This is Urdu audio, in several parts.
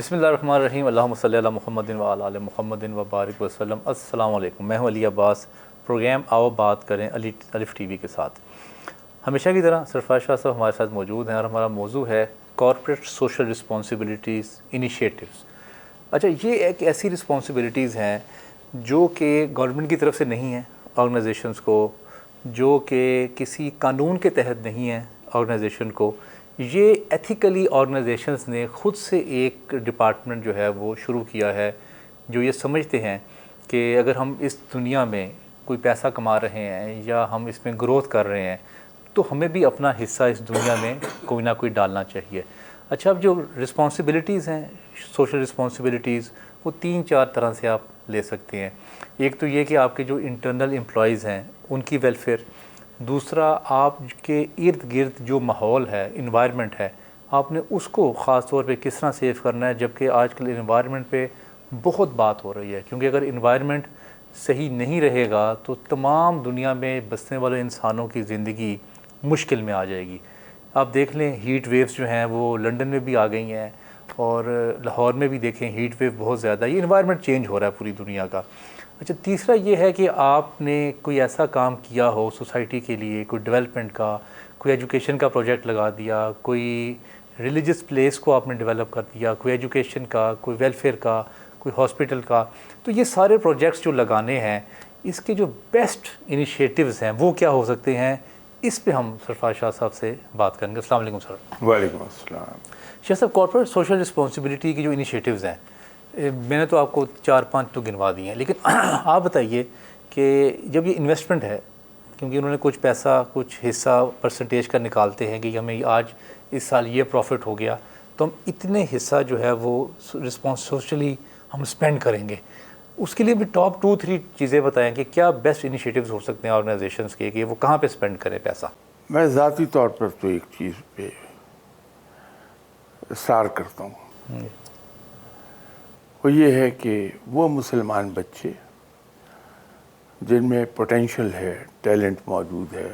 بسم اللہ الرحمن الرحیم، اللہم صلی علی محمد و علی آل محمد و بارک وسلم۔ السلام علیکم، میں ہوں علی عباس، پروگرام آؤ بات کریں الف ٹی وی کے ساتھ۔ ہمیشہ کی طرح سرفراز شاہ صاحب ہمارے ساتھ موجود ہیں اور ہمارا موضوع ہے کارپوریٹ سوشل رسپانسبلٹیز انیشیٹوز۔ اچھا، یہ ایک ایسی رسپانسبلٹیز ہیں جو کہ گورنمنٹ کی طرف سے نہیں ہیں آرگنائزیشنز کو، جو کہ کسی قانون کے تحت نہیں ہیں آرگنائزیشن کو۔ یہ ایتھیکلی آرگنائزیشنز نے خود سے ایک ڈپارٹمنٹ جو ہے وہ شروع کیا ہے، جو یہ سمجھتے ہیں کہ اگر ہم اس دنیا میں کوئی پیسہ کما رہے ہیں یا ہم اس میں گروتھ کر رہے ہیں تو ہمیں بھی اپنا حصہ اس دنیا میں کوئی نہ کوئی ڈالنا چاہیے۔ اچھا، اب جو رسپانسبلٹیز ہیں، سوشل رسپانسبلٹیز، وہ 3-4 طرح سے آپ لے سکتے ہیں۔ ایک تو یہ کہ آپ کے جو انٹرنل امپلائیز ہیں ان کی ویلفیئر، دوسرا آپ کے ارد گرد جو ماحول ہے، انوائرمنٹ ہے، آپ نے اس کو خاص طور پہ کس طرح سیو کرنا ہے، جبکہ آج کل انوائرمنٹ پہ بہت بات ہو رہی ہے، کیونکہ اگر انوائرمنٹ صحیح نہیں رہے گا تو تمام دنیا میں بسنے والے انسانوں کی زندگی مشکل میں آ جائے گی۔ آپ دیکھ لیں ہیٹ ویوز جو ہیں وہ لنڈن میں بھی آ گئی ہیں، اور لاہور میں بھی دیکھیں ہیٹ ویو بہت زیادہ، یہ انوائرمنٹ چینج ہو رہا ہے پوری دنیا کا۔ اچھا، تیسرا یہ ہے کہ آپ نے کوئی ایسا کام کیا ہو سوسائٹی کے لیے، کوئی ڈیولپمنٹ کا، کوئی ایجوکیشن کا پروجیکٹ لگا دیا، کوئی ریلیجس پلیس کو آپ نے ڈیولپ کر دیا، کوئی ایجوکیشن کا، کوئی ویلفیئر کا، کوئی ہاسپٹل کا، تو یہ سارے پروجیکٹس جو لگانے ہیں، اس کے جو بیسٹ انیشیٹوز ہیں وہ کیا ہو سکتے ہیں، اس پہ ہم سرفراز شاہ صاحب سے بات کریں گے۔ السلام علیکم سر۔ وعلیکم السلام۔ شاہ صاحب، کارپوریٹ سوشل رسپانسبلٹی کی جو انیشیٹوز ہیں، میں نے تو آپ کو 4-5 تو گنوا دی ہیں، لیکن آپ بتائیے کہ جب یہ انویسٹمنٹ ہے، کیونکہ انہوں نے کچھ پیسہ، کچھ حصہ پرسنٹیج کا نکالتے ہیں کہ ہمیں آج اس سال یہ پروفٹ ہو گیا تو ہم اتنے حصہ جو ہے وہ سوشلی ہم اسپینڈ کریں گے، اس کے لیے بھی ٹاپ 2-3 چیزیں بتائیں کہ کیا بیسٹ انیشیٹوز ہو سکتے ہیں آرگنائزیشنز کے کہ وہ کہاں پہ اسپینڈ کریں پیسہ۔ میں ذاتی طور پر تو ایک چیز پہ اصرار کرتا ہوں، وہ یہ ہے کہ وہ مسلمان بچے جن میں پوٹینشل ہے، ٹیلنٹ موجود ہے،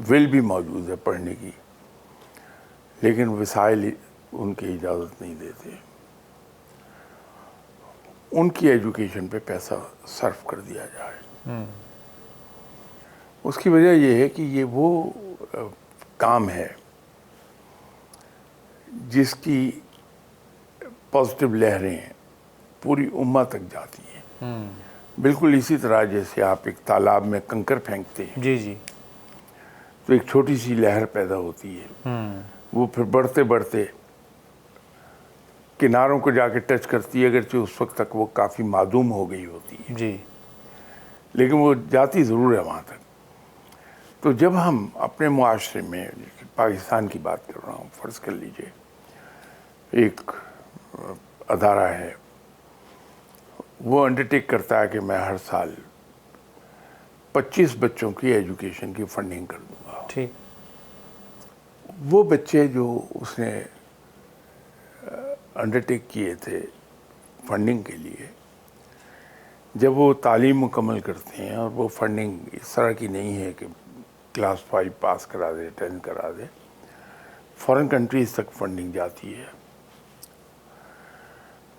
ول بھی موجود ہے پڑھنے کی، لیکن وسائل ان کی اجازت نہیں دیتے، ان کی ایجوکیشن پہ پیسہ صرف کر دیا جائے۔ اس کی وجہ یہ ہے کہ یہ وہ کام ہے جس کی پازیٹیو لہریں پوری امت تک جاتی ہیں۔ بالکل اسی طرح جیسے آپ ایک تالاب میں کنکر پھینکتے ہیں جی تو ایک چھوٹی سی لہر پیدا ہوتی ہے، وہ پھر بڑھتے بڑھتے کناروں کو جا کے ٹچ کرتی ہے، اگرچہ اس وقت تک وہ کافی معدوم ہو گئی ہوتی ہے، جی، لیکن وہ جاتی ضرور ہے وہاں تک۔ تو جب ہم اپنے معاشرے میں، پاکستان کی بات کر رہا ہوں، فرض کر لیجئے ایک ادارہ ہے، وہ انڈرٹیک کرتا ہے کہ میں ہر سال 25 بچوں کی ایجوکیشن کی فنڈنگ کر دوں گا۔ ٹھیک۔ وہ بچے جو اس نے انڈرٹیک کیے تھے فنڈنگ کے لیے، جب وہ تعلیم مکمل کرتے ہیں، اور وہ فنڈنگ اس طرح کی نہیں ہے کہ کلاس 5 پاس کرا دے، 10 کرا دے، فارن کنٹریز تک فنڈنگ جاتی ہے،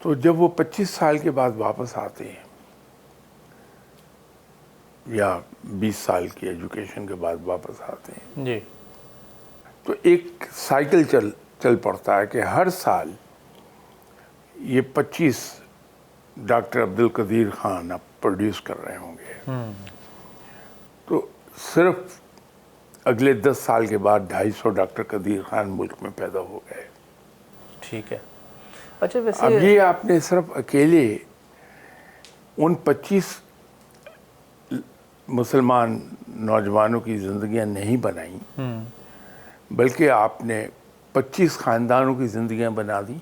تو جب وہ 25 سال کے بعد واپس آتے ہیں یا 20 سال کی ایجوکیشن کے بعد واپس آتے ہیں، جی، تو ایک سائیکل چل پڑتا ہے کہ ہر سال یہ 25 ڈاکٹر عبدالقدیر خان اب پروڈیوس کر رہے ہوں گے، تو صرف اگلے 10 سال کے بعد 250 ڈاکٹر قدیر خان ملک میں پیدا ہو گئے۔ ٹھیک ہے۔ اچھا، ویسے اب یہ آپ نے صرف اکیلے ان 25 مسلمان نوجوانوں کی زندگیاں نہیں بنائیں، بلکہ آپ نے 25 خاندانوں کی زندگیاں بنا دی،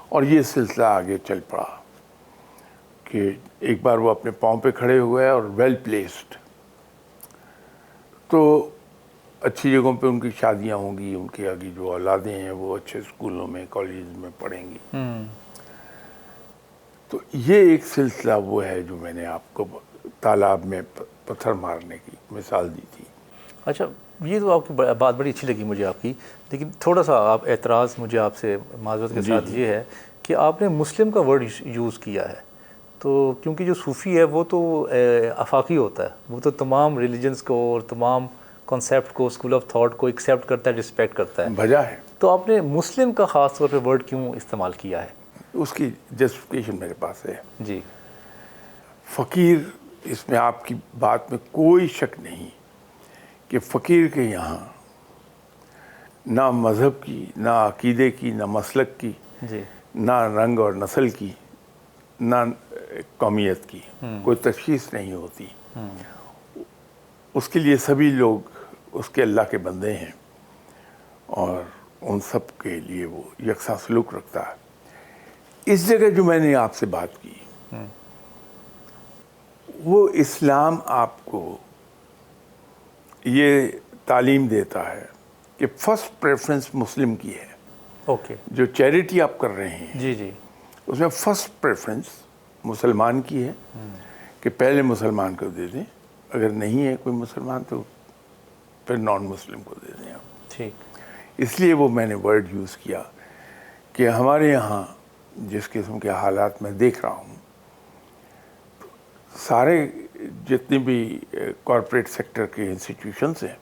اور یہ سلسلہ آگے چل پڑا کہ ایک بار وہ اپنے پاؤں پہ کھڑے ہوئے اور ویل پلیسڈ، تو اچھی جگہوں پہ ان کی شادیاں ہوں گی، ان کی آگے جو اولادیں ہیں وہ اچھے اسکولوں میں، کالجز میں پڑھیں گی۔ تو یہ ایک سلسلہ وہ ہے جو میں نے آپ کو تالاب میں پتھر مارنے کی مثال دی تھی۔ اچھا، یہ تو آپ کی بات بڑی اچھی لگی مجھے آپ کی، لیکن تھوڑا سا آپ اعتراض مجھے آپ سے معذرت کے ساتھ یہ ہے کہ آپ نے مسلم کا ورڈ یوز کیا ہے، تو کیونکہ جو صوفی ہے وہ تو آفاقی ہوتا ہے، وہ تو تمام ریلیجنس کو اور تمام کانسیپٹ کو، اسکول آف تھاٹ کو ایکسیپٹ کرتا ہے، رسپیکٹ کرتا ہے، وجہ ہے تو آپ نے مسلم کا خاص طور پہ ورڈ کیوں استعمال کیا ہے؟ اس کی جسٹیفیکیشن میرے پاس ہے. جی فقیر، اس میں آپ کی بات میں کوئی شک نہیں کہ فقیر کے یہاں نہ مذہب کی، نہ عقیدے کی، نہ مسلک کی، جی نہ رنگ اور نسل کی، نہ قومیت کی کوئی تشخیص نہیں ہوتی. اس کے لیے سبھی لوگ اس کے اللہ کے بندے ہیں اور ان سب کے لیے وہ یکساں سلوک رکھتا ہے. اس جگہ جو میں نے آپ سے بات کی وہ اسلام آپ کو یہ تعلیم دیتا ہے کہ فرسٹ پریفرنس مسلم کی ہے. اوکے. جو چیریٹی آپ کر رہے ہیں جی جی اس میں فرسٹ پریفرنس مسلمان کی ہے کہ پہلے مسلمان کو دے دیں، اگر نہیں ہے کوئی مسلمان تو پھر نان مسلم کو دے دیں آپ. ٹھیک. اس لیے وہ میں نے ورڈ یوز کیا کہ ہمارے یہاں جس قسم کے حالات میں دیکھ رہا ہوں، سارے جتنے بھی کارپوریٹ سیکٹر کے انسٹیٹیوشنس ہیں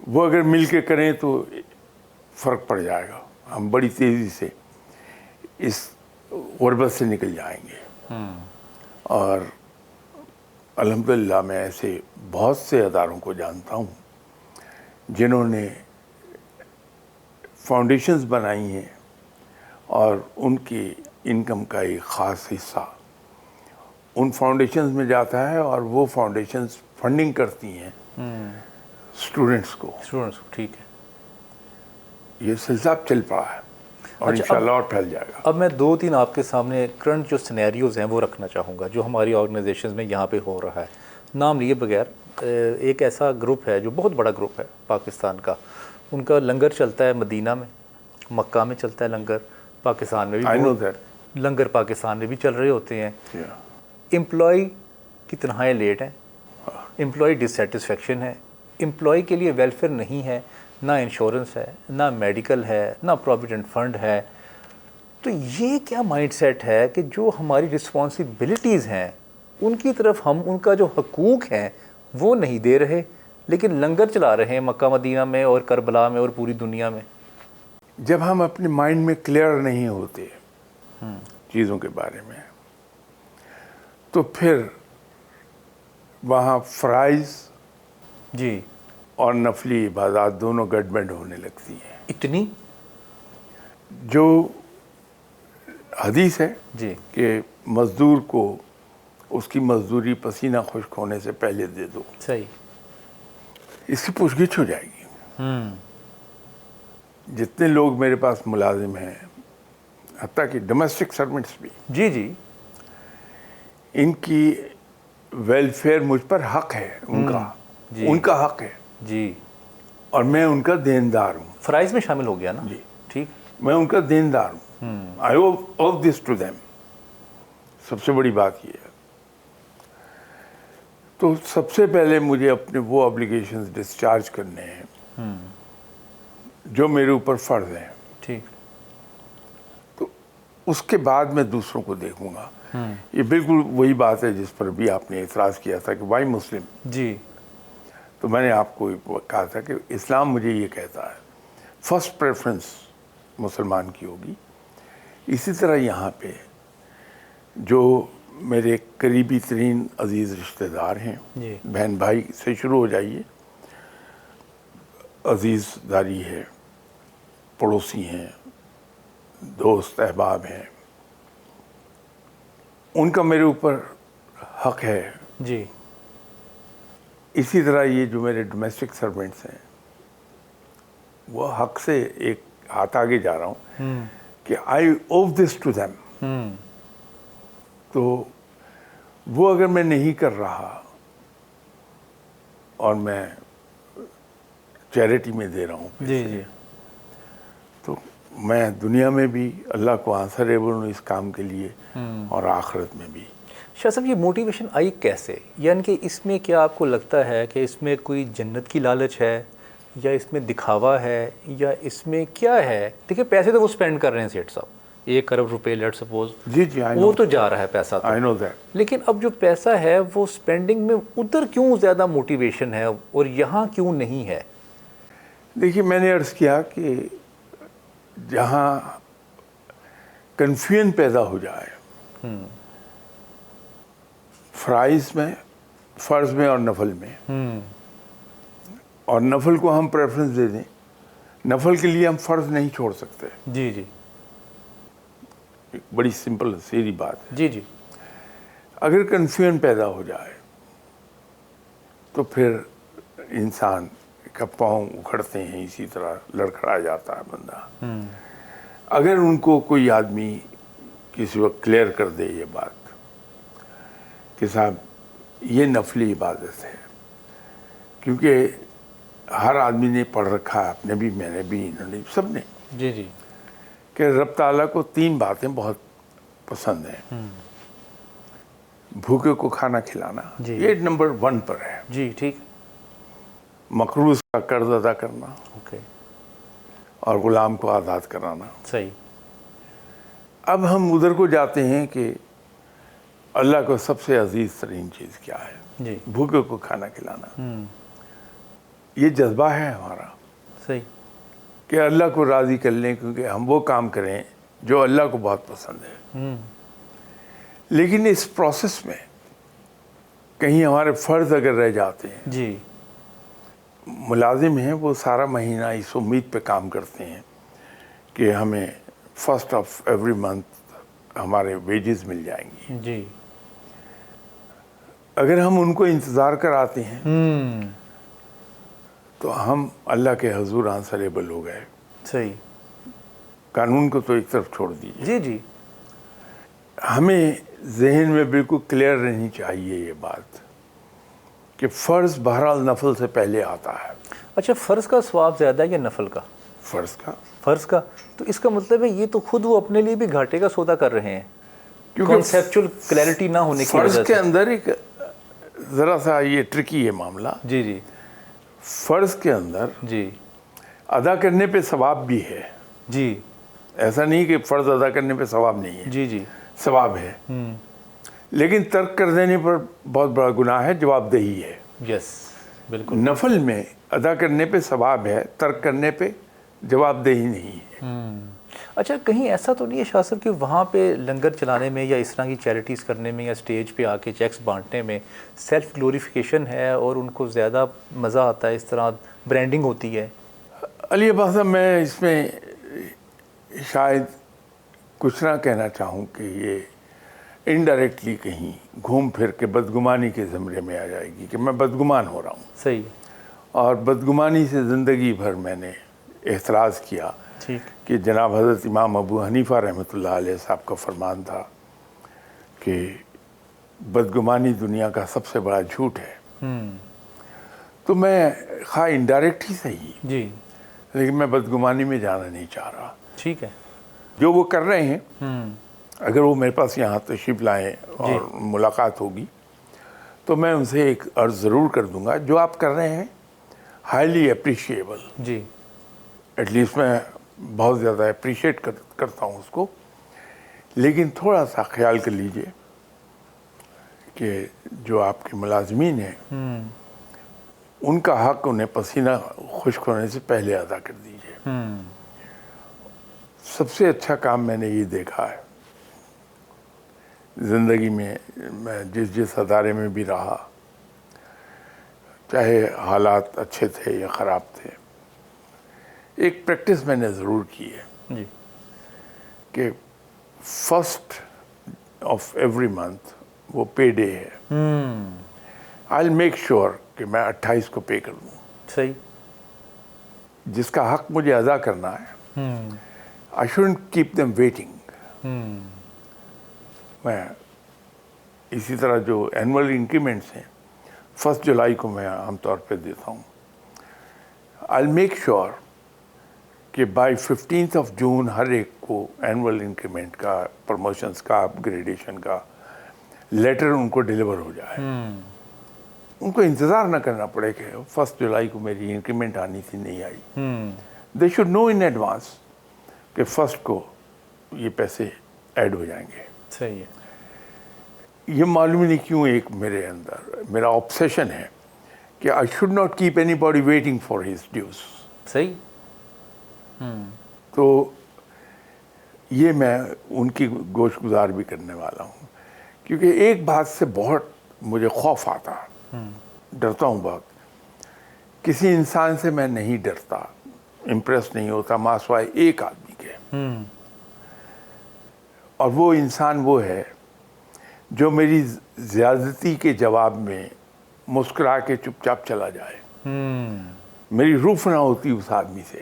وہ اگر مل کے کریں تو فرق پڑ جائے گا. ہم بڑی تیزی سے اس غربت سے نکل جائیں گے. اور الحمدللہ میں ایسے بہت سے اداروں کو جانتا ہوں جنہوں نے فاؤنڈیشنز بنائی ہیں اور ان کی انکم کا ایک خاص حصہ ان فاؤنڈیشنز میں جاتا ہے اور وہ فاؤنڈیشنز فنڈنگ کرتی ہیں اسٹوڈنٹس کو. ٹھیک ہے. یہ سلسلہ چل پڑا ہے اور انشاءاللہ اور پھیل جائے گا. اب میں 2-3 آپ کے سامنے کرنٹ جو سینیریوز ہیں وہ رکھنا چاہوں گا جو ہماری آرگنائزیشنز میں یہاں پہ ہو رہا ہے. نام لیے بغیر ایک ایسا گروپ ہے جو بہت بڑا گروپ ہے پاکستان کا، ان کا لنگر چلتا ہے مدینہ میں، مکہ میں چلتا ہے لنگر، پاکستان میں بھی لنگر پاکستان میں بھی چل رہے ہوتے ہیں. امپلائی کی تنخواہیں لیٹ ہیں، امپلائی ڈسسیٹسفیکشن ہے، امپلائی کے لیے ویلفیئر نہیں ہے، نہ انشورنس ہے، نہ میڈیکل ہے، نہ پروویڈنٹ فنڈ ہے. تو یہ کیا مائنڈ سیٹ ہے کہ جو ہماری رسپانسبلٹیز ہیں ان کی طرف ہم ان کا جو حقوق ہیں وہ نہیں دے رہے، لیکن لنگر چلا رہے ہیں مکہ مدینہ میں اور کربلا میں اور پوری دنیا میں. جب ہم اپنے مائنڈ میں کلیئر نہیں ہوتے چیزوں کے بارے میں تو پھر وہاں فرائض جی اور نفلی عبادات دونوں گڈبڈ ہونے لگتی ہیں. اتنی جو حدیث ہے جی کہ مزدور کو اس کی مزدوری پسینہ خشک ہونے سے پہلے دے دو، صحیح، اس کی پوچھ گچھ ہو جائے گی. جتنے لوگ میرے پاس ملازم ہیں، حتیٰ کہ ڈومیسٹک سرونٹس بھی، جی جی ان کی ویلفیئر مجھ پر حق ہے، ان کا حق ہے جی، اور میں ان کا دیندار ہوں. فرائض میں شامل ہو گیا نا. جی ٹھیک. میں ان کا دیندار ہوں. آئی اوو دس ٹو دیم. سب سے بڑی بات یہ ہے. تو سب سے پہلے مجھے اپنے وہ ابلیگیشنز ڈسچارج کرنے ہیں جو میرے اوپر فرض ہیں. ٹھیک. تو اس کے بعد میں دوسروں کو دیکھوں گا. یہ بالکل وہی بات ہے جس پر بھی آپ نے اعتراض کیا تھا کہ وائی مسلم. جی. تو میں نے آپ کو کہا تھا کہ اسلام مجھے یہ کہتا ہے فرسٹ پریفرنس مسلمان کی ہوگی. اسی طرح یہاں پہ جو میرے قریبی ترین عزیز رشتہ دار ہیں، جی. بہن بھائی سے شروع ہو جائیے، عزیز داری ہے، پڑوسی ہیں، دوست احباب ہیں، ان کا میرے اوپر حق ہے. جی. اسی طرح یہ جو میرے ڈومیسٹک سرونٹس ہیں وہ حق سے ایک ہاتھ آگے جا رہا ہوں کہ آئی اوو دس ٹو دیم. تو وہ اگر میں نہیں کر رہا اور میں چیریٹی میں دے رہا ہوں جی جی، تو میں دنیا میں بھی اللہ کو آنسریبل ہوں اس کام کے لیے اور آخرت میں بھی. شاہ صاحب یہ موٹیویشن آئی کیسے؟ یعنی کہ اس میں کیا آپ کو لگتا ہے کہ اس میں کوئی جنت کی لالچ ہے یا اس میں دکھاوا ہے یا اس میں کیا ہے؟ دیکھیں پیسے تو وہ سپینڈ کر رہے ہیں سیٹھ صاحب، 1 ارب روپے لیٹ سپوز جی جی وہ تو جا رہا ہے پیسہ تو. آئی نو دیٹ. لیکن اب جو پیسہ ہے وہ اسپینڈنگ میں ادھر کیوں زیادہ موٹیویشن ہے اور یہاں کیوں نہیں ہے؟ دیکھیے میں نے عرض کیا کہ جہاں کنفیوژن پیدا ہو جائے فرائض میں، فرض میں اور نفل میں، اور نفل کو ہم پریفرنس دے دیں، نفل کے لیے ہم فرض نہیں چھوڑ سکتے. جی جی ایک بڑی سمپل سیدھی بات ہے. جی جی اگر کنفیوژن پیدا ہو جائے تو پھر انسان کا پاؤں اکھڑتے ہیں، اسی طرح لڑکھڑا جاتا ہے بندہ. اگر ان کو کوئی آدمی کسی وقت کلیئر کر دے یہ بات کہ صاحب یہ نفلی عبادت ہے، کیونکہ ہر آدمی نے پڑھ رکھا ہے، آپ نے بھی، میں نے بھی، انہوں نے، سب نے، جی جی کہ رب تعالیٰ کو 3 باتیں بہت پسند ہیں. بھوکے کو کھانا کھلانا، جی. یہ نمبر 1 پر ہے. جی ٹھیک. مقروض کا قرض ادا کرنا، اوکے. اور غلام کو آزاد کرانا. صحیح. اب ہم ادھر کو جاتے ہیں کہ اللہ کو سب سے عزیز ترین چیز کیا ہے؟ جی. بھوکے کو کھانا کھلانا. یہ جذبہ ہے ہمارا صحیح. کہ اللہ کو راضی کر لیں، کیونکہ ہم وہ کام کریں جو اللہ کو بہت پسند ہے. لیکن اس پروسیس میں کہیں ہمارے فرض اگر رہ جاتے ہیں. جی. ملازم ہیں وہ سارا مہینہ اس امید پہ کام کرتے ہیں کہ ہمیں 1 آف ایوری منتھ ہمارے ویجز مل جائیں گی. جی. اگر ہم ان کو انتظار کراتے ہیں تو ہم اللہ کے حضور آنسریبل ہو گئے. صحیح. قانون کو تو ایک طرف چھوڑ دیجیے. جی جی. ہمیں ذہن میں بالکل کلیئر رہنی چاہیے یہ بات کہ فرض بہرحال نفل سے پہلے آتا ہے. اچھا، فرض کا ثواب زیادہ ہے یا نفل کا؟ فرض کا. تو اس کا مطلب ہے یہ تو خود وہ اپنے لیے بھی گھاٹے کا سودا کر رہے ہیں، کیونکہ کنسیپچول کلیئرٹی نہ ہونے کی وجہ سے. فرض کے اندر ایک ذرا سا یہ ٹرکی ہے معاملہ. جی جی. فرض کے اندر جی. ادا کرنے پہ ثواب بھی ہے. جی. ایسا نہیں کہ فرض ادا کرنے پہ ثواب نہیں ہے. جی جی. ثواب ہے، لیکن ترک کر دینے پر بہت بڑا گناہ ہے، جواب دہی ہے. یس بالکل. نفل میں ادا کرنے پہ ثواب ہے، ترک کرنے پہ جواب دہی نہیں ہے. اچھا، کہیں ایسا تو نہیں ہے شاہ صاحب کہ وہاں پہ لنگر چلانے میں یا اس طرح کی چیریٹیز کرنے میں یا اسٹیج پہ آ کے چیکس بانٹنے میں سیلف گلوریفیکیشن ہے اور ان کو زیادہ مزہ آتا ہے، اس طرح برانڈنگ ہوتی ہے؟ علی عباس صاحب، میں اس میں شاید کچھ نہ کہنا چاہوں کہ یہ انڈائریکٹلی کہیں گھوم پھر کے بدگمانی کے زمرے میں آ جائے گی کہ میں بدگمان ہو رہا ہوں. صحیح. اور بدگمانی سے زندگی بھر میں نے احتراز کیا. ٹھیک. کہ جناب حضرت امام ابو حنیفہ رحمۃ اللہ علیہ صاحب کا فرمان تھا کہ بدگمانی دنیا کا سب سے بڑا جھوٹ ہے. تو میں خواہ انڈائریکٹ ہی صحیح، جی، لیکن میں بدگمانی میں جانا نہیں چاہ رہا. ٹھیک ہے. جو وہ کر رہے ہیں، اگر وہ میرے پاس یہاں تشریف لائیں اور ملاقات ہوگی تو میں ان سے ایک عرض ضرور کر دوں گا. جو آپ کر رہے ہیں ہائیلی اپریشیبل. جی. ایٹ لیسٹ میں بہت زیادہ اپریشیٹ کرتا ہوں اس کو، لیکن تھوڑا سا خیال کر لیجئے کہ جو آپ کے ملازمین ہیں ان کا حق انہیں پسینہ خشک ہونے سے پہلے ادا کر دیجئے. سب سے اچھا کام میں نے یہ دیکھا ہے زندگی میں، میں جس ادارے میں بھی رہا، چاہے حالات اچھے تھے یا خراب تھے، ایک پریکٹس میں نے ضرور کی ہے. جی. کہ 1 آف ایوری منتھ وہ پے ڈے ہے. آئی ول میک شیور کہ میں 28 کو پے کر دوں. صحیح. جس کا حق مجھے ادا کرنا ہے، I shouldn't keep them waiting. میں اسی طرح جو اینول انکریمنٹس ہیں 1 جولائی کو میں عام طور پہ دیتا ہوں. آئی ول میک شیور کہ بائی 15 آف جون ہر ایک کو اینول انکریمنٹ کا، پروموشنز کا، اپ گریڈیشن کا لیٹر ان کو ڈیلیور ہو جائے. ان کو انتظار نہ کرنا پڑے کہ 1 جولائی کو میری انکریمنٹ آنی تھی، نہیں آئی. They should know in advance کہ 1 کو یہ پیسے ایڈ ہو جائیں گے. صحیح ہے. یہ معلوم نہیں کیوں ایک میرے اندر میرا آبسیشن ہے کہ I should not keep any body waiting for his dues. صحیح. تو یہ میں ان کی گوش گزار بھی کرنے والا ہوں، کیونکہ ایک بات سے بہت مجھے خوف آتا، ڈرتا ہوں بہت. کسی انسان سے میں نہیں ڈرتا، امپریس نہیں ہوتا ماں سوائے ایک آدمی کے، اور وہ انسان وہ ہے جو میری زیادتی کے جواب میں مسکرا کے چپ چاپ چلا جائے. میری روف نہ ہوتی اس آدمی سے،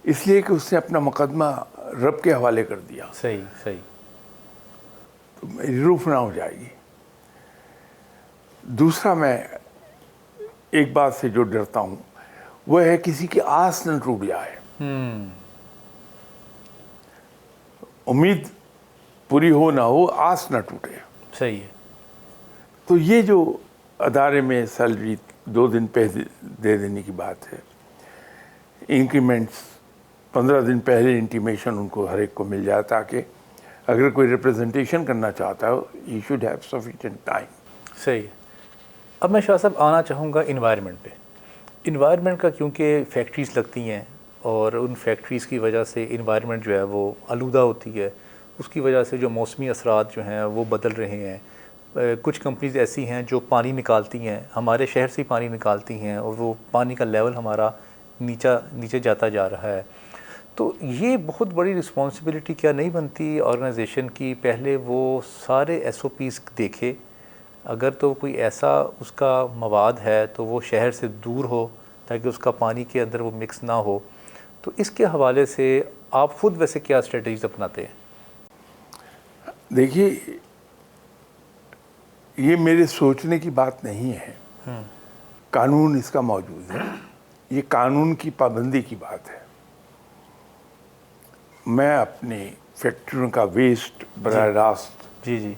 اس لیے کہ اس نے اپنا مقدمہ رب کے حوالے کر دیا. صحیح صحیح. تو میری روف نہ ہو جائے گی. دوسرا میں ایک بات سے جو ڈرتا ہوں وہ ہے کسی کی آس نہ ٹوٹ جائے. امید پوری ہو نہ ہو، آس نہ ٹوٹے. صحیح ہے. تو یہ جو ادارے میں سیلری 2 دن پہلے دے دینے کی بات ہے، انکریمنٹس 15 دن پہلے انٹیمیشن ان کو ہر ایک کو مل جائے، تاکہ اگر کوئی ریپرزنٹیشن کرنا چاہتا ہے he should have sufficient time. صحیح ہے. اب میں شاہ صاحب آنا چاہوں گا انوائرمنٹ پہ. انوائرمنٹ کا کیونکہ فیکٹریز لگتی ہیں اور ان فیکٹریز کی وجہ سے انوائرمنٹ جو ہے وہ آلودہ ہوتی ہے. اس کی وجہ سے جو موسمی اثرات جو ہیں وہ بدل رہے ہیں. کچھ کمپنیز ایسی ہیں جو پانی نکالتی ہیں، ہمارے شہر سے پانی نکالتی ہیں، اور وہ پانی کا لیول ہمارا نیچے جاتا جا رہا ہے. تو یہ بہت بڑی رسپانسبلٹی کیا نہیں بنتی آرگنائزیشن کی؟ پہلے وہ سارے ایس او پیز دیکھے، اگر تو کوئی ایسا اس کا مواد ہے تو وہ شہر سے دور ہو تاکہ اس کا پانی کے اندر وہ مکس نہ ہو. تو اس کے حوالے سے آپ خود ویسے کیا اسٹریٹجیز اپناتے ہیں؟ دیکھیے، یہ میرے سوچنے کی بات نہیں ہے، قانون اس کا موجود ہے. یہ قانون کی پابندی کی بات ہے. میں اپنی فیکٹریوں کا ویسٹ براہ راست جی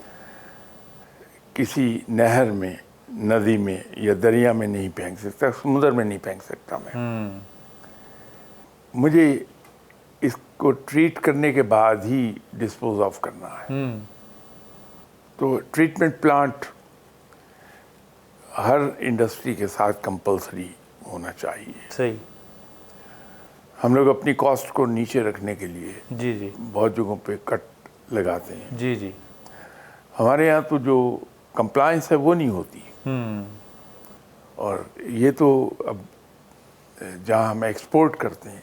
کسی نہر میں، ندی میں یا دریا میں نہیں پھینک سکتا، سمندر میں نہیں پھینک سکتا. مجھے اس کو ٹریٹ کرنے کے بعد ہی ڈسپوز آف کرنا ہے. تو ٹریٹمنٹ پلانٹ ہر انڈسٹری کے ساتھ کمپلسری ہونا چاہیے. صحیح. ہم لوگ اپنی کاسٹ کو نیچے رکھنے کے لیے جی بہت جگہوں پہ کٹ لگاتے ہیں. جی. ہمارے یہاں تو جو کمپلائنس ہے وہ نہیں ہوتی. اور یہ تو اب جہاں ہم ایکسپورٹ کرتے ہیں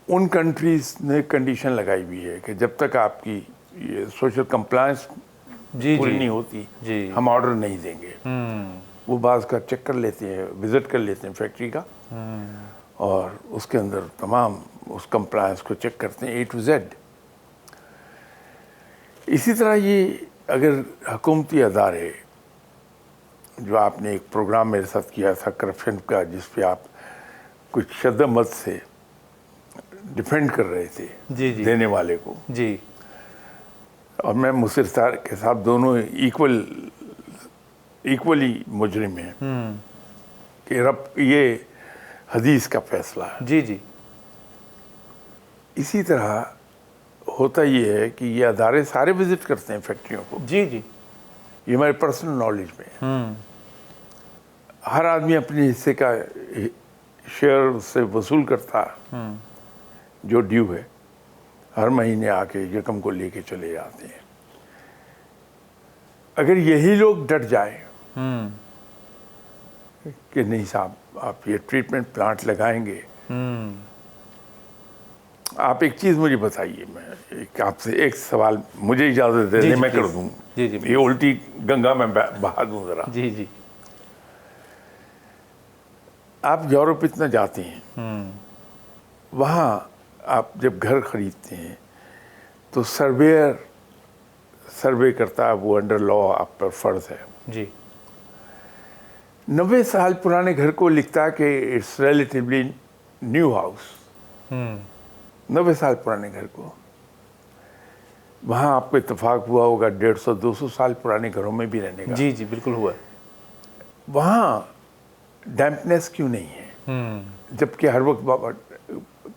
ان کنٹریز نے کنڈیشن لگائی ہوئی ہے کہ جب تک آپ کی یہ سوشل کمپلائنس پوری نہیں ہوتی ہم آرڈر نہیں دیں گے. وہ بعض کا چیک کر لیتے ہیں، وزٹ کر لیتے ہیں فیکٹری کا، اور اس کے اندر تمام اس کمپلائنس کو چیک کرتے ہیں A to Z. اسی طرح یہ اگر حکومتی ادارے، جو آپ نے ایک پروگرام میرے ساتھ کیا تھا کرپشن کا، جس پہ آپ کچھ شدت سے ڈیفینڈ کر رہے تھے دینے والے کو، اور میں مصر صاحب کے ساتھ دونوں ایکولی مجرم ہیں کہ رب یہ حدیث کا فیصلہ ہے. جی. اسی طرح ہوتا یہ ہے کہ یہ ادارے سارے وزٹ کرتے ہیں فیکٹریوں کو. جی. یہ ہمارے پرسنل نالج میں ہے. ہر آدمی اپنے حصے کا شیئر سے وصول کرتا ہے، جو ڈیو ہے. ہر مہینے آ کے یکم کو لے کے چلے جاتے ہیں. اگر یہی لوگ ڈٹ جائیں کہ نہیں صاحب آپ یہ ٹریٹمنٹ پلانٹ لگائیں گے. آپ ایک چیز مجھے بتائیے، میں آپ سے ایک سوال، مجھے اجازت دے دیں میں کر دوں. یہ الٹی گنگا میں بہا دوں ذرا. جی. آپ یورپ اتنا جاتے ہیں، وہاں آپ جب گھر خریدتے ہیں تو سروے کرتا ہے، وہ انڈر لا آپ پر فرض ہے. جی. 90 سال پرانے گھر کو لکھتا ہے کہ اٹس ریلیٹیولی نیو ہاؤس. 90 سال پرانے گھر کو. وہاں آپ کو اتفاق ہوا ہوگا 150-200 سال پرانے گھروں میں بھی رہنے کا. جی بالکل ہوا. وہاں ڈیمپنیس کیوں نہیں ہے؟ جبکہ ہر وقت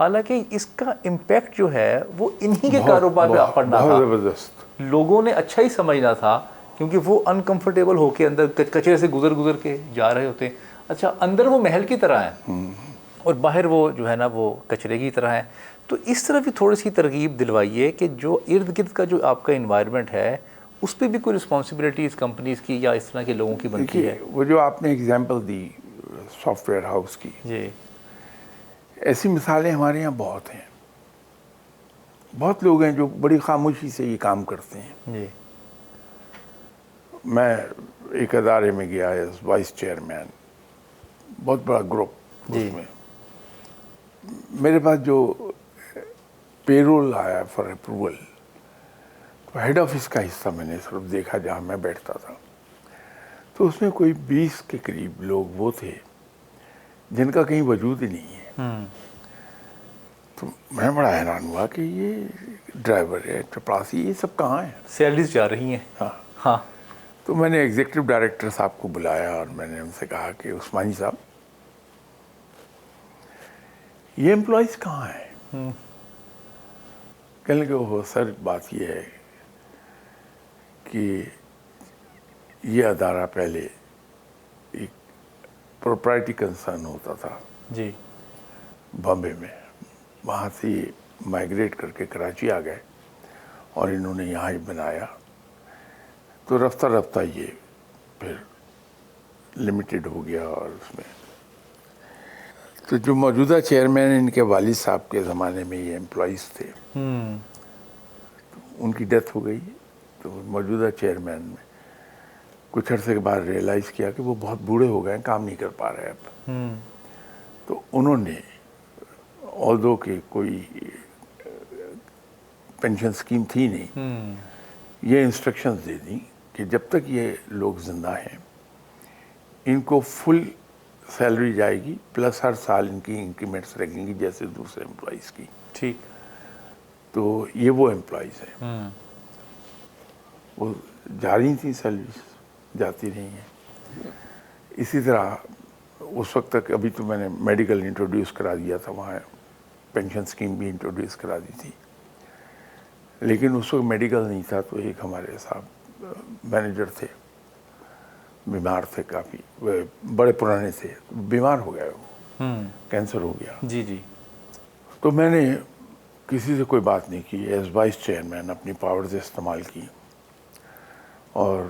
حالانکہ اس کا امپیکٹ جو ہے وہ انہی کے کاروبار پہ پڑنا تھا. بہت زبردست. لوگوں نے اچھا ہی سمجھنا تھا کیونکہ وہ انکمفرٹیبل ہو کے اندر کچرے سے گزر کے جا رہے ہوتے ہیں. اچھا اندر وہ محل کی طرح ہیں اور باہر وہ جو ہے نا وہ کچرے کی طرح ہیں. تو اس طرح بھی تھوڑی سی ترغیب دلوائیے کہ جو ارد گرد کا جو آپ کا انوائرمنٹ ہے اس پہ بھی کوئی رسپانسبلٹیز کمپنیز کی یا اس طرح کے لوگوں کی بنتی ہے. وہ جو آپ نے example the soft where house کی, جی ایسی مثالیں ہمارے یہاں بہت ہیں. بہت لوگ ہیں جو بڑی خاموشی سے یہ کام کرتے ہیں. جی میں ایک ادارے میں گیا ایز وائس چیئرمین, بہت بڑا گروپ. جی اس میں میرے پاس جو پے رول آیا فار اپروول, ہیڈ آفس کا حصہ میں نے صرف دیکھا جہاں میں بیٹھتا تھا, تو اس میں کوئی 20 کے قریب لوگ وہ تھے جن کا کہیں وجود ہی نہیں ہے. تو میں بڑا حیران ہوا کہ یہ ڈرائیور ہے, چپراسی, یہ سب کہاں ہیں؟ سیلریز جا رہی ہیں. ہاں. ہاں تو میں نے ایگزیکٹو ڈائریکٹر صاحب کو بلایا اور میں نے ان سے کہا کہ عثمانی صاحب یہ امپلائیز کہاں ہیں؟ کہنے لگے وہ سر بات یہ ہے کہ یہ ادارہ پہلے ایک پروپرائٹی کنسرن ہوتا تھا جی بامبے میں, وہاں سے یہ مائیگریٹ کر کے کراچی آ گئے اور انہوں نے یہاں ہی بنایا. تو رفتہ رفتہ یہ پھر لمیٹڈ ہو گیا. اور اس میں تو جو موجودہ چیئرمین ان کے والد صاحب کے زمانے میں یہ امپلائیز تھے, ان کی ڈیتھ ہو گئی. تو موجودہ چیئرمین میں کچھ عرصے کے بعد ریئلائز کیا کہ وہ بہت بوڑھے ہو گئے ہیں, کام نہیں کر پا رہے اب. تو انہوں نے آلدو کہ کوئی پینشن اسکیم تھی نہیں, یہ انسٹرکشنز دے دیں کہ جب تک یہ لوگ زندہ ہیں ان کو فل سیلری جائے گی, پلس ہر سال ان کی انکریمنٹس لگیں گی جیسے دوسرے امپلائیز کی. ٹھیک. تو یہ وہ امپلائیز ہیں, وہ جا رہی تھیں, سیلریز جاتی رہی ہیں. اسی طرح اس وقت تک ابھی تو میں نے میڈیکل انٹروڈیوس کرا دیا تھا, وہاں پینشن اسکیم بھی انٹروڈیوس کرا دی تھی, لیکن اس وقت میڈیکل نہیں تھا. تو ایک ہمارے صاحب مینیجر تھے, بیمار تھے, کافی بڑے پرانے تھے, بیمار ہو گئے, وہ کینسر ہو گیا. جی جی. تو میں نے کسی سے کوئی بات نہیں کی, ایز وائس چیئرمین اپنی پاورز استعمال کی اور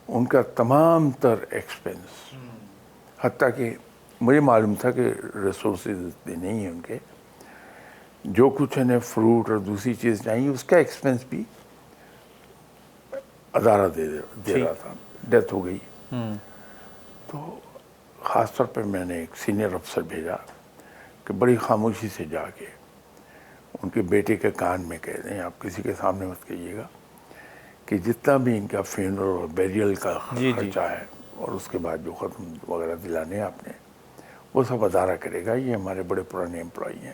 ان کا تمام تر ایکسپنس, حتیٰ کہ مجھے معلوم تھا کہ ریسورسز اتنے نہیں ہیں ان کے, جو کچھ انہیں فروٹ اور دوسری چیز چاہیے اس کا ایکسپنس بھی ادارہ دے رہا تھا. ڈیتھ ہو گئی. تو خاص طور پہ میں نے ایک سینئر افسر بھیجا کہ بڑی خاموشی سے جا کے ان کے بیٹے کے کان میں کہہ دیں, آپ کسی کے سامنے مت کہیے گا, کہ جتنا بھی ان کا فیونرل اور بیریل کا خرچہ ہے اور اس کے بعد جو ختم وغیرہ دلانے آپ نے, وہ سب ادارہ کرے گا. یہ ہمارے بڑے پرانے امپلائی ہیں.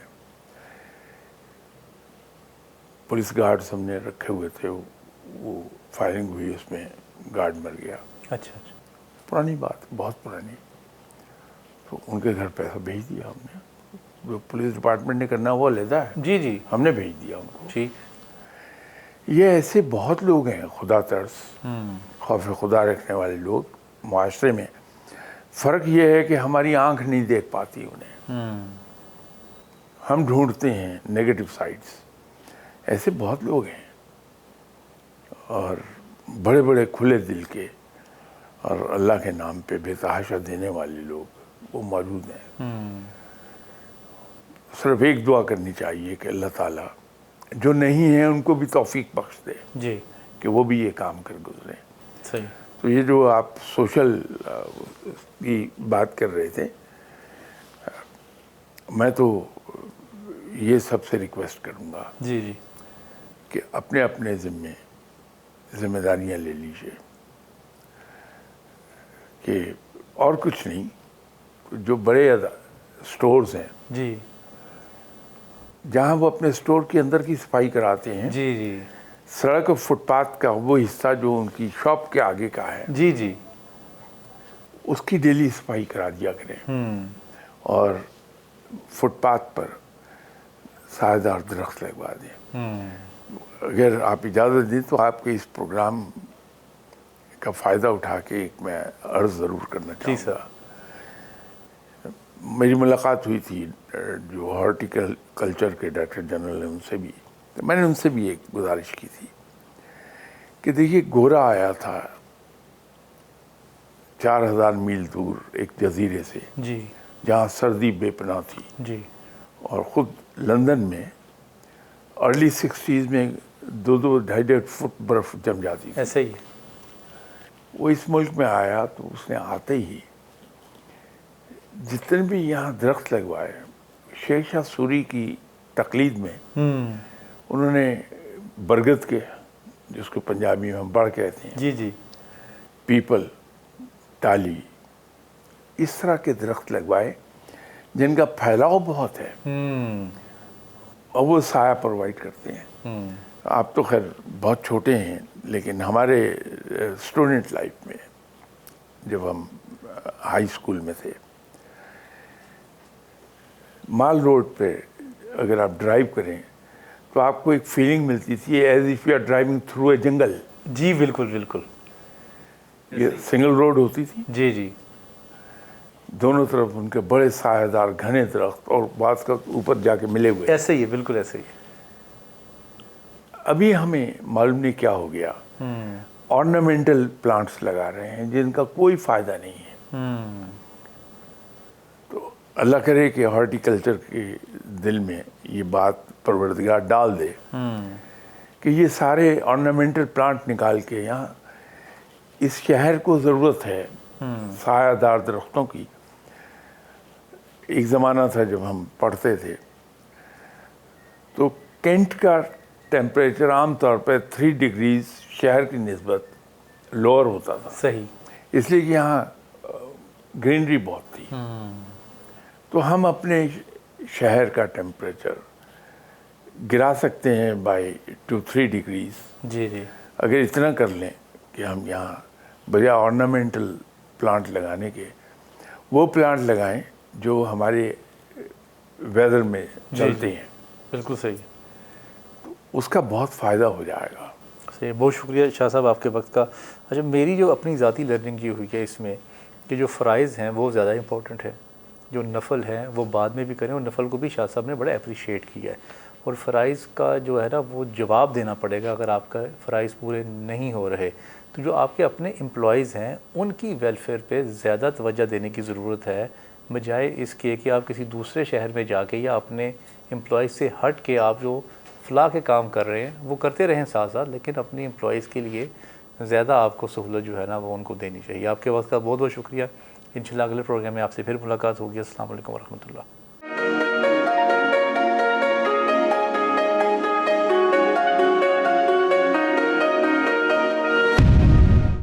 پولیس گارڈ ہم نے رکھے ہوئے تھے, وہ فائرنگ ہوئی, اس میں گارڈ مر گیا. اچھا اچھا. پرانی بات, بہت پرانی. تو ان کے گھر پیسہ بھیج دیا ہم نے, جو پولیس ڈپارٹمنٹ نے کرنا وہ علیحدہ ہے. جی جی. ہم نے بھیج دیا ان کو. ٹھیک. یہ ایسے بہت لوگ ہیں خدا ترس, خوف خدا رکھنے والے لوگ معاشرے میں. فرق یہ ہے کہ ہماری آنکھ نہیں دیکھ پاتی انہیں, ہم ڈھونڈتے ہیں نیگیٹو سائڈس. ایسے بہت لوگ ہیں اور بڑے بڑے کھلے دل کے اور اللہ کے نام پہ بے تحاشا دینے والے لوگ وہ موجود ہیں. صرف ایک دعا کرنی چاہیے کہ اللہ تعالیٰ جو نہیں ہیں ان کو بھی توفیق بخش دے جی کہ وہ بھی یہ کام کر گزریں. صحیح. تو یہ جو آپ سوشل کی بات کر رہے تھے, میں تو یہ سب سے ریکویسٹ کروں گا جی جی کہ اپنے اپنے ذمہ داریاں لے لیجیے, کہ اور کچھ نہیں, جو بڑے اسٹورز ہیں جی جہاں وہ اپنے اسٹور کے اندر کی صفائی کراتے ہیں, جی جی سڑک اور فٹ پاتھ کا وہ حصہ جو ان کی شاپ کے آگے کا ہے, جی جی, اس کی ڈیلی صفائی کرا دیا کریں. اور فٹ پاتھ پر سایہ درخت لگوا دیں. اگر آپ اجازت دیں تو آپ کے اس پروگرام کا فائدہ اٹھا کے ایک میں عرض ضرور کرنا جی چاہوں گا. میری ملاقات ہوئی تھی جو ہارٹیکلچر کے ڈائریکٹر جنرل ہیں ان سے بھی. میں نے ان سے بھی ایک گزارش کی تھی کہ دیکھیے گورا آیا تھا 4000 میل دور ایک جزیرے سے جی جہاں سردی بے پناہ تھی, جی اور خود لندن میں ارلی 60s میں 2-2-2.5 فٹ برف جم جاتی تھی. ایسے ہی. وہ اس ملک میں آیا تو اس نے آتے ہی جتنے بھی یہاں درخت لگوائے, شیر شاہ سوری کی تقلید میں انہوں نے برگد کے, جس کو پنجابی میں ہم بڑ کہتے ہیں, جی جی پیپل, ٹالی, اس طرح کے درخت لگوائے جن کا پھیلاؤ بہت ہے اور وہ سایہ پرووائڈ کرتے ہیں. آپ تو خیر بہت چھوٹے ہیں, لیکن ہمارے اسٹوڈنٹ لائف میں جب ہم ہائی اسکول میں تھے, مال روڈ پہ اگر آپ ڈرائیو کریں تو آپ کو ایک فیلنگ ملتی تھی as if you are driving through a jungle. جی بالکل بالکل. یہ سنگل روڈ ہوتی تھی, جی جی دونوں طرف ان کے بڑے سایہ دار گھنے درخت اور بعض کا اوپر جا کے ملے ہوئے. ایسے ہی ہے, بالکل ایسے ہی. ابھی ہمیں معلوم نہیں کیا ہو گیا, آرنامنٹل پلانٹس لگا رہے ہیں جن کا کوئی فائدہ نہیں ہے. تو اللہ کرے کہ ہارٹیکلچر کے دل میں یہ بات پروردگار ڈال دے کہ یہ سارے آرنامنٹل پلانٹ نکال کے یہاں اس شہر کو ضرورت ہے سایہ دار درختوں کی. ایک زمانہ تھا جب ہم پڑھتے تھے تو کینٹ کا ٹیمپریچر عام طور پہ 3 ڈگریز شہر کی نسبت لوور ہوتا تھا. صحیح. اس لیے کہ یہاں گرینری بہت تھی. تو ہم اپنے شہر کا ٹیمپریچر گرا سکتے ہیں بائی 2-3 ڈگریز. جی جی اگر اتنا کر لیں کہ ہم یہاں بجائے آرنامنٹل پلانٹ لگانے کے وہ پلانٹ لگائیں جو ہمارے ویدر میں چلتے ہیں. بالکل صحیح. اس کا بہت فائدہ ہو جائے گا. صحیح. بہت شکریہ شاہ صاحب آپ کے وقت کا. اچھا, میری جو اپنی ذاتی لرننگ یہ ہوئی ہے اس میں کہ جو فرائض ہیں وہ زیادہ امپورٹنٹ ہے, جو نفل ہے وہ بعد میں بھی کریں, اور نفل کو بھی شاہ صاحب نے بڑا اپریشیٹ کیا ہے. اور فرائض کا جو ہے نا وہ جواب دینا پڑے گا اگر آپ کا فرائض پورے نہیں ہو رہے. تو جو آپ کے اپنے امپلائیز ہیں ان کی ویلفیئر پہ زیادہ توجہ دینے کی ضرورت ہے, بجائے اس کے کہ آپ کسی دوسرے شہر میں جا کے یا اپنے امپلائیز سے ہٹ کے آپ جو فلاح کے کام کر رہے ہیں وہ کرتے رہیں ساتھ ساتھ, لیکن اپنی امپلائیز کے لیے زیادہ آپ کو سہولت جو ہے نا وہ ان کو دینی چاہیے. آپ کے وقت کا بہت بہت شکریہ. انشاءاللہ اگلے پروگرام میں آپ سے پھر ملاقات ہوگی. السلام علیکم ورحمۃ اللہ.